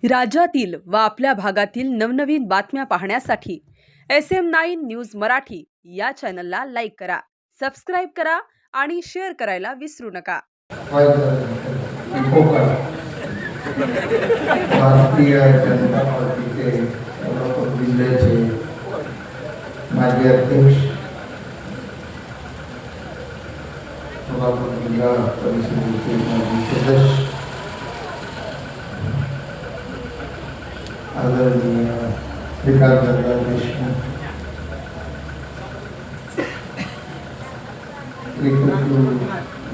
राज्यातील व आपल्या भागातील नवनवीन बातम्या पाहण्यासाठी SM9 न्यूज मराठी या चॅनलला लाईक करा, सबस्क्राईब करा आणि शेअर करायला विसरू नका. भारतीय जनता पार्टीचे सोलापूर जिल्ह्याचे माजी अध्यक्ष, सोलापूर जिल्हा परिषदेचे माजी सदस्य, आदरणीय विकासदादा देशमुख, एकत्र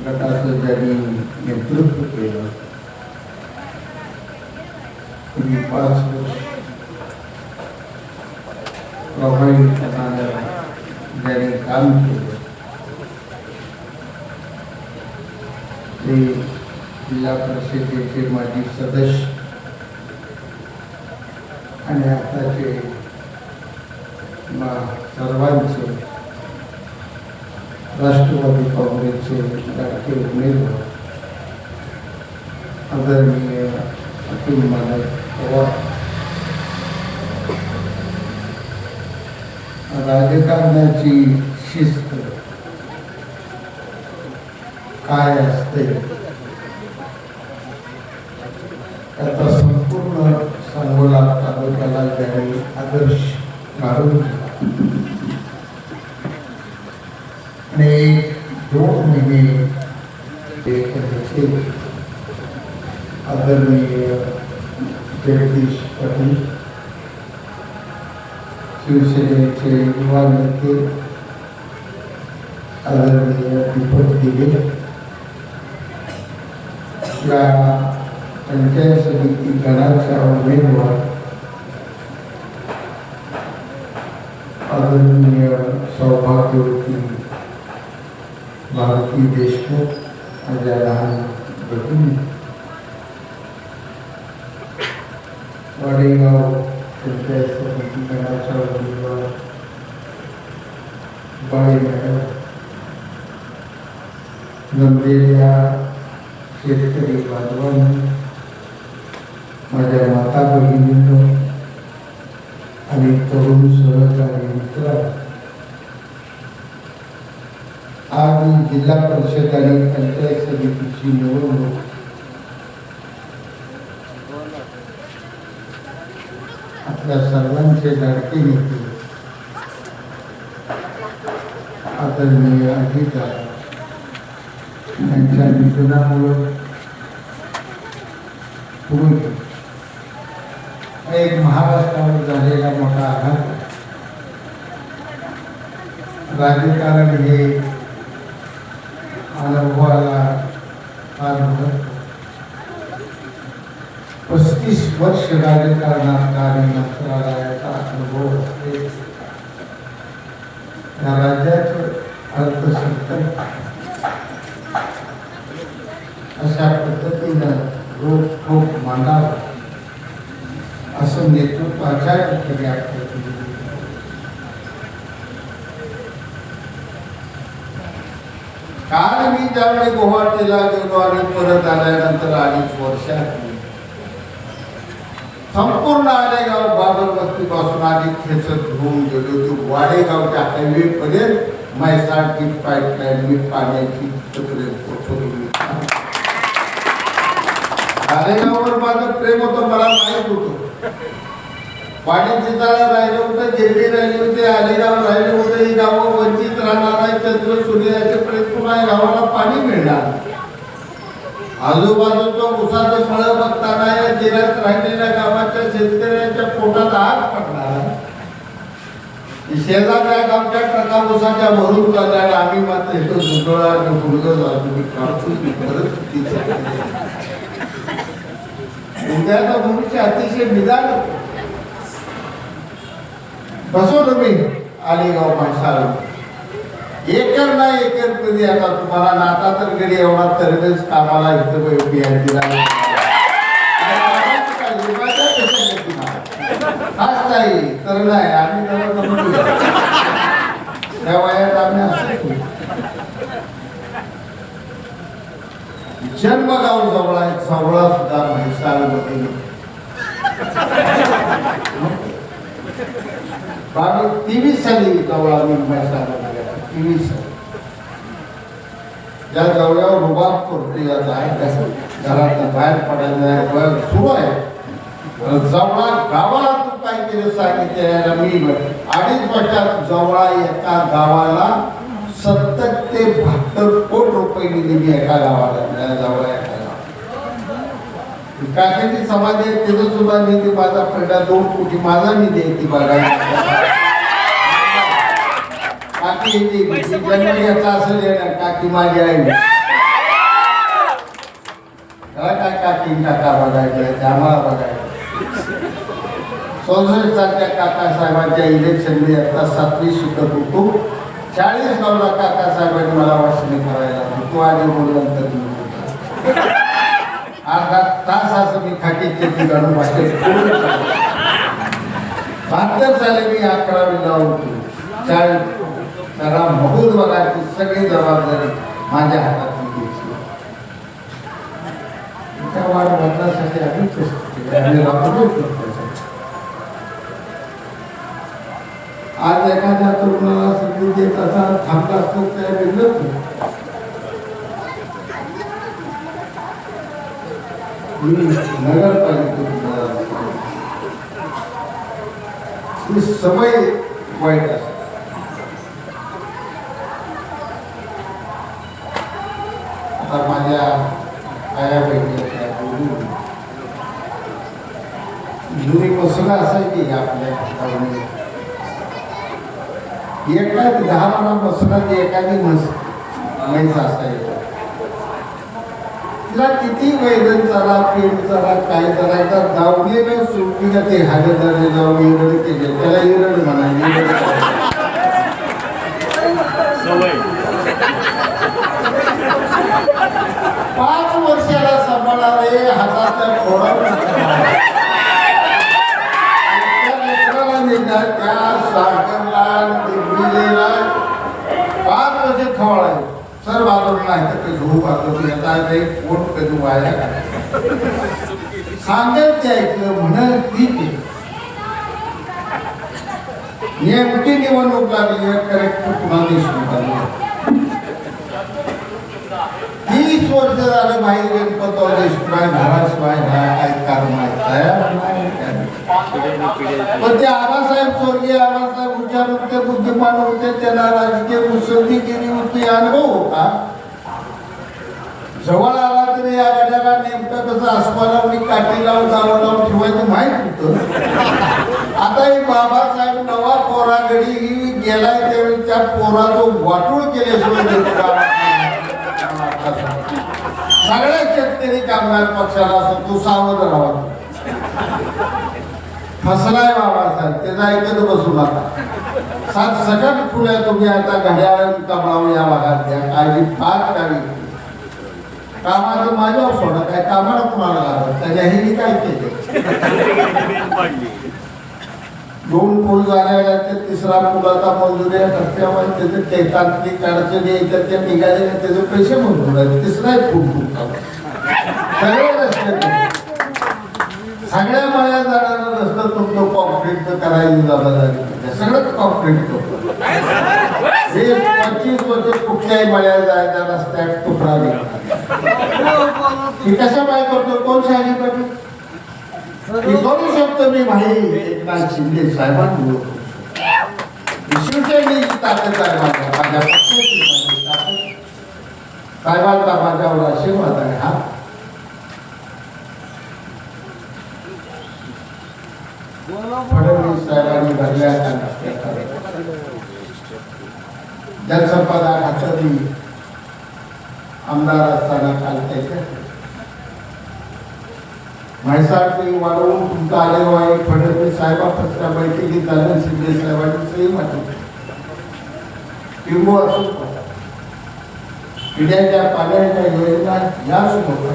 गटाचं ज्यांनी नेतृत्व केलं, तुम्ही 5 वर्ष प्रभावीपणाने ज्यांनी काम केलं, ते जिल्हा परिषदेचे माजी सदस्य आणि आताचे सर्वांचे राष्ट्रवादी काँग्रेसचे लाडके उमेदवार आदरणीय अतुल पवार, राजकारणाची शिस्त काय असते त्याचा संपूर्ण सांगोला तालुक्याला ज्यांनी आदर्श घालून आणि 2 महिने आदरणीय जगदीश पाटील, शिवसेनेचे युवा नेते आदरणीय दीपक दिघे, या पंचायत समिती गणाच्या उमेदवार आदरणीय सौभाग्यवती भारती देशमुख, माझ्या लहान भगिनी, वाडेगाव पंचायत समिती गणाच्या उमेदवार बाळे मॅडम, जमलेल्या शेतकरी बांधवांनी, माझ्या माता भगिनींनो आणि तरुण सहकारी मित्रांनो, आज जिल्हा परिषद आणि पंचायत समितीची निवडणूक आपल्या सर्वांचे लाडके नेते आदरणीय अजितदादा यांच्या निधनामुळे पुढे एक महाराष्ट्रावर झालेला मोठा आघात. राजकारण हे अनुभवाला फार महत्व. 35 वर्ष राजकारणात कार्य नसणारा याचा अनुभव असते. या राज्याचं अर्थसंकल्प अशा पद्धतीनं रोखोक मांडावं असं नेतृत्वाच्या ठिकाणी काल मी ज्यावेळी गुवाहाटीला गेलो आणि परत आल्यानंतर 2.5 वर्षात संपूर्ण आलेगाव बाबरवस्ती पासून आधी खेचत घेऊन गेलो होतो वाडेगावच्या हायवे पर्यंत मैसाळची पाईपलाईन मी पाण्याची पोहोचवली. आलेगाववर माझं प्रेम होतं, मला माहीत होतं. वाडीची जाळं राहिलं होतं, गिरडी राहिली होती, आलेगाव राहिलं होतं. ही गावं वंचित राहणार आहे. चंद्र सूर्याचे पुन्हा गावाला पाणी मिळणार. आजूबाजूचं उसाचं फळं बघताना या जिल्ह्यात राहिलेल्या गावाच्या शेतकऱ्यांच्या पोटात आग पडणार. शेजारच्या गावच्या ट्रका उसाच्या भरून चालल्या, आम्ही मात्र इथं दुधळा आणि गुडघं जातो उद्याचा भविष्य अतिशय निदान बसवलं मी आलेगाव माणसाला. एकर ना एकर कधी आता तुम्हाला नाता तर गडी एवढा तरच कामाला इथं बिहार खास नाही तर नाही. आम्ही त्या वयात आम्ही असं जन्मगाव जवळ आहे. जवळा सुद्धा म्हैसाळमध्ये 23 साली गवळा मी म्हैसाळला गेला. 23 साली ज्या गवळ्यावर रुबाब करतो याचा घरात बाहेर पडायला सुरू आहे. जवळा गावाला तू काय केलं सांगितलं मी 2.5 वर्षात जवळा एका गावाला 70 ते 72 कोटी रुपये दिले मी एका गावाला. जवळा एका काकाची समाधी आहे त्याचं सुद्धा निधी माझा पहिला 2 कोटी माझा निधी आहे ती बघायला. काकी जन्म याचा असं येणार काकी माझी आई काय काकी काका बघायचं आम्हाला बघायचं. 64 सालच्या काकासाहेबांच्या इलेक्शनमध्ये आता 7वी शिकत होतो. 40 गावला काकासाहेबांनी मला वाचणी करायला तू आधी बोलल्यानंतर अर्धा तास असं मी खाटी चेती काढून वाचले. 72 साली मी 11वीला होतो. 40 जरा बहुत बघायची सगळी जबाबदारी माझ्या हातात मी घेतली. त्या वाढ बदलासाठी आम्ही आज एखाद्या तरुणाला संधी देत असा थांबला असतो त्या वेगळं नगरपालिकेची सवय वाईट असते. आता माझ्या आया बहिणी जुनी मसुला असायची आपल्या एका 10-12 मसुलात एखादी म्हैस असायची. तिला किती वैदन चला पेट चला काय करायचा दावणीला सुटकीला ते हागदारे जाऊन इरड केले त्याला इरड म्हणाले. 5 वर्षाला सांभाळावे हातातल्या फोडावर त्या साखरला दिल्लीला 5 वर्ष खवळाय सर बाजूला नाही तर ते झोप बाजू येता एक पोट कधी वाया सांगेल ते ऐकलं म्हणाल ठीक आहे. नेमकी निवडणूक लागली करेक्ट पुन्हा देशमुख 30 वर्ष झालं भाई गणपतराव देशमुख घराशिवाय काय कारण आहे पण ते आबासाहेब स्वर्गीय आबासाहेब विचारवंत बुद्धिमान होते. त्यांना राजकीय मुसंदीगिरी होती अनुभव होता. जवळ आला तरी या गाड्याला नेमकं कसं आसमानावरी काठी लावून जावं लावून ठेवायचं माहित होतं. आता ही बाबासाहेब नवा पोरागडी ही गेलाय त्यावेळी त्या पोराचं वाटूळ केल्याशिवाय सगळ्या शेतकरी कामगार पक्षाला असं तू सावध राहा. फसलाय बाबासाहेब त्याचा ऐकत बसू नका. 7 सकट फुल्या तुम्ही आता घड्याळ कमावून या भागात द्या. काळजी फार करावी. कामाचं माझ्यावर सोडा काय कामाला कुणाला लागत त्याच्याही काय केले. 2 पूल झालेल्या ते 3रा पुलाचा मंजुरी टप्प्यावर त्याचे तांत्रिक अडचणी येतात त्या निघाले त्याचे पैसे मंजूर आहेत. 3रा पूल सगळे रस्ते सगळ्या मळ्या जाणारं रस्ता तुमचं कॉन्क्रीट करायची जबाबदारी सगळंच कॉन्क्रीट करतो. हे 25 वर्ष कुठल्याही मळ्या जायच्या रस्त्यात तुकडा मी कशा काय करतो कोण शाही करतो करू शकतो मी भाई एकनाथ शिंदे साहेबांनी शिवसेनेची ताकद आहे माझ्या पक्षाची ताकद साहेबांचा माझ्यावर आशीर्वाद आहे. हा फडणवीस साहेबांनी भरल्या जनसंपदा खात्याची आमदार असताना चालते म्हैसाळ वाढवून तुमचा आलेलो आहे. फडणवीस साहेबांच्या बैठकीत झालं शिंदे साहेबांनी सही म्हटलं टिंबू असो पिण्याच्या पाण्याच्या योजना या सुद्धा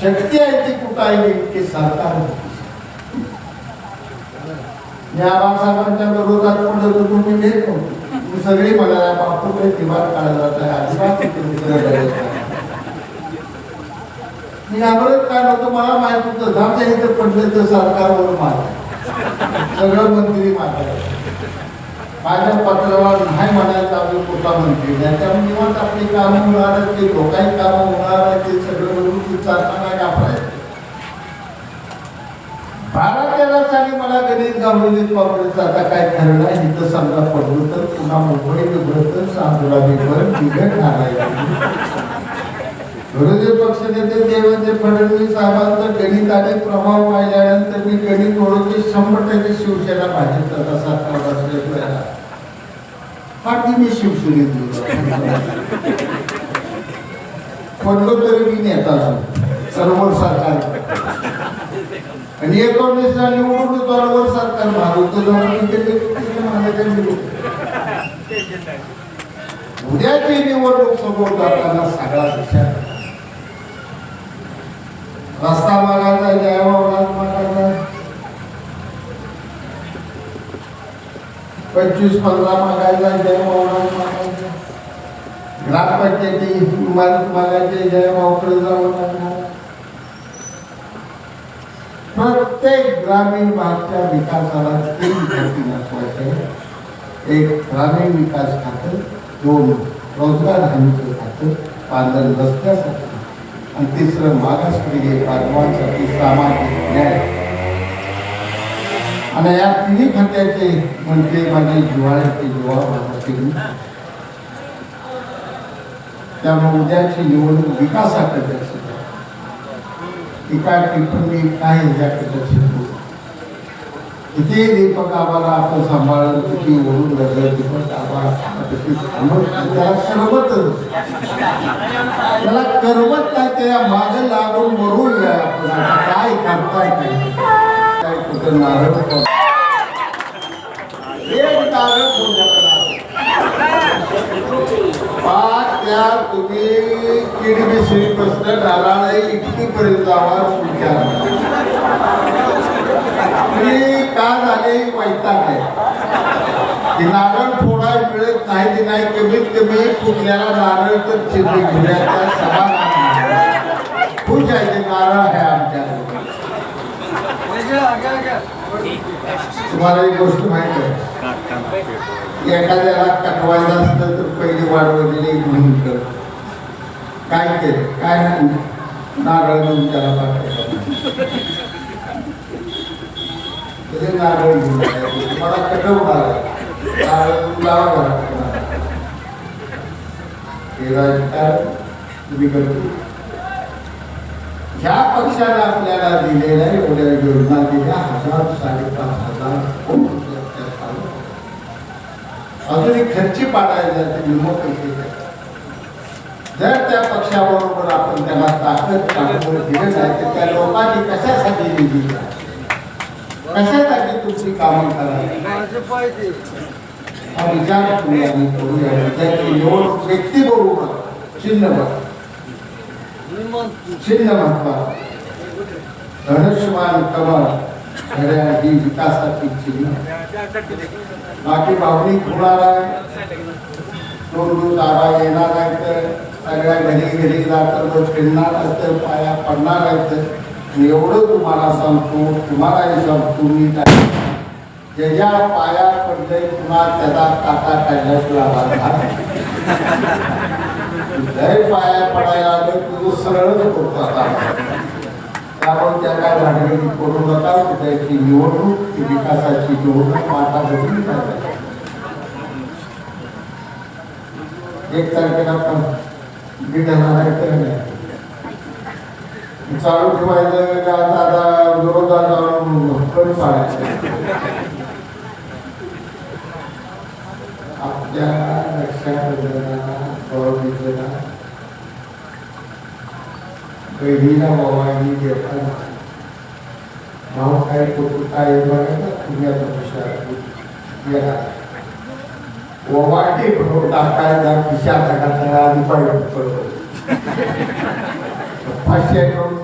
शक्ती आहे ती कुठं आहे इतके सरकार या बाबासाहेबांच्या विरोधात पुढे तुम्ही घेत नव्हतो. तुम्ही सगळी म्हणाला बापू काही दिवार काढला जात आहे अजिबात मी घाबरत काय नव्हतं, मला माहित होतं जामच्या इथं पडलं तर सरकारवर मार, सगळं मंत्री मारतात. माझ्या पत्राला नाही म्हणायचं आम्ही कुठला मंत्री नाही, त्यामुळे निवांत आपली कामं होणार आहेत, ते लोकांची कामं होणार आहेत, ते सगळं बरोबर चालताना घाबरायचं. 12-13 साली मला गणित गावडीत वापरायचं, आता काय खरं नाही. इथं समजा पडलो तर पुन्हा मुंबई निघलं सांगोला निघलं बिघडणार आहे. विरोधी पक्षनेते देवेंद्र फडणवीस साहेबांचं गणित आणि प्रभाव पाहिल्यानंतर मी गणित ओळखी 100% शिवसेना भाजपचा तसा असलेला बाकी मी शिवसेनेत पडलो तरी मी नेता सर्व सरकार आणि 19ला निवडून बरोबर सरकार मागवतो. उद्याची निवडणूक समोर जाताना सगळा विचार रस्ता मागायचा, जयवावरात मागायचा, 25-15 मागायचा, जयवावरात मागायचा, ग्रामपंचायती इमारत मागायचे, जयवावकडे जाऊन लागणार. प्रत्येक ग्रामीण भागाच्या विकासाला 3 गोष्टी महत्वाच्या. एक ग्रामीण विकास खातं, 2 रोजगार हमीचं खातं, पांढर रस्त्यासाठी, आणि 3 मागासवर्गीय बांधवांसाठी सामाजिक न्याय. आणि या 3 खात्याचे म्हणजे माझे जिव्हाळ्याचे जीवाभावाचे. त्यामुळे उद्याची निवडणूक विकासाकडे असेल. एका टिप्पणी काय याच्याकडे शिकू किती दीपक आम्हाला आपण सांभाळलं, किती ओढून लागलं दीपक आम्हाला त्याला करमत नाही, त्या मागे लागून मरून घ्या आपण. काय करताय काय कुठं नारळ त्या तुम्ही किडबिसरीपासून नारळ इतकीपर्यंत आवाज विचार का झाले वैताग आहे की नारळ फोडायला मिळत नाही की नाही. कमीत कमी फुटल्याला नारळ तर चिरणी घेण्याचा समाधान खुश आहे ते नारळ आहे आमच्या. तुम्हाला एक गोष्ट माहित आहे, एखाद्याला कटवायचं असतं तर पहिली वाढवलेली म्हणून कर काय केलं, काय नारळ घेऊन त्याला पाठवायचं, नारळ घेऊन तुम्हाला कटवणार नारळ लावा घरात. हे राजकारण तुम्ही करतो. ह्या पक्षाने आपल्याला दिलेल्या एवढ्या योजना दिल्या 1000-5,500 कोटी रुपये चालू. अजूनही खर्ची पाडायला जाते निमो पैसे. जर त्या पक्षाबरोबर आपण त्याला ताकद टाकून दिलं नाही तर त्या लोकांनी कशासाठी दिली, कशासाठी तुमची कामं करायची हा विचार तुम्ही आम्ही करूया. त्याची निवड व्यक्ती बरोबर चिन्ह महत्वाचं. धनुष्यमान कमळ खऱ्या ही विकासाची चिन्ह. बाकी भावनिक होणार आहे, दोन दाबा येणार आहेत, सगळ्या घरी घरी जातं फिरणार असतं, पाया पडणार आहेत. एवढं तुम्हाला सांगतो, तुम्हालाही सांगतो मी, ज्याच्या पाया पडले पुन्हा त्याचा काटा काढण्यास लावा. लय पाया पडायला आलं तुझं सरळच करतो आता. त्यामुळे त्या काय भाडगडी करू नका. त्याची निवडणूक ती विकासाची निवडणूक आता बदलली नाही. 1 तारखेला पण चालू ठेवायचं का आता विरोधात जाऊन कमी पाडायचं. आपल्या रक्षाबंधनाला बहिणीला ओवाळणी देताना भाऊ काय करतो काय बघायला तुम्ही आता हुशार ओवाळणी टाकायचा खिशात टाकायला आधी पडतो 500 करून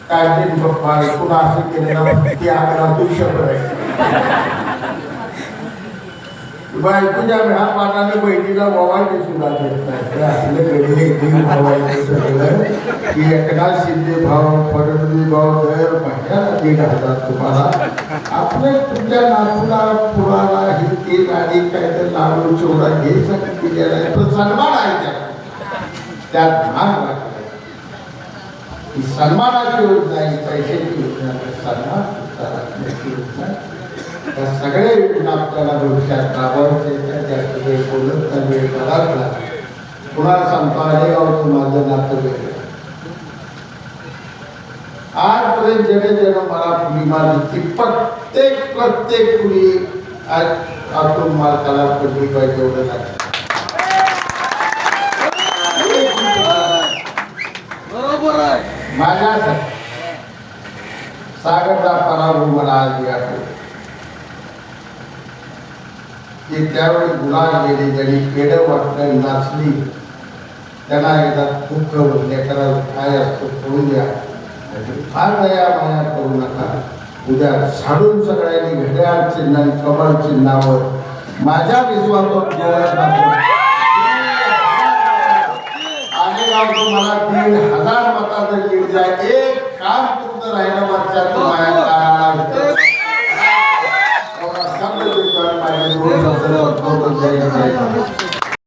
काय बघा पुन्हा असं केलं ना ती आकडा 200 करायचं. बायकोच्या ह्या पानाने बहिणीला ववायचे सुद्धा देत नाही असले कधी एक ववायचं सगळं की एकनाथ शिंदे भाव फडणवीस भाव दर महिन्याला 1,000 तुम्हाला आपले तुमच्या नातूला पुराला ही ते गाडी काय तर लाडू चोरा घ्यायसाठी दिलेला आहे तो सन्मान आहे त्यात भाग वाटला ही सन्मानाची योजना ही पैशाची योजना सन्मान योजना या सगळ्या योजना आपल्याला भविष्यात राबवायच्या जास्त वेळ बोलत नाही वेळ करायला पुन्हा सांगतो आलेगावचं माझं नातं वेगळं आजपर्यंत जेणे जेणे मला फुली मारली ती प्रत्येक फुली आज आतून मालकाला पडली पाहिजे एवढं लक्षात बरोबर आहे माझ्यासाठी सागरचा पराभव मला आज आठवतो की त्यावेळी गुलाल गेली ज्यांनी पेढं वाटलं नाचली त्यांना एकदा दुःख लेकरा काय असतो करू द्या फार दया माया करू नका उद्या झाडून सगळ्यांनी घड्याळ चिन्ह कमळ चिन्हावर माझ्या विश्वासावर मला 1,500 मताचं लीड द्या एक काम तुमचं राहिलं वरच्या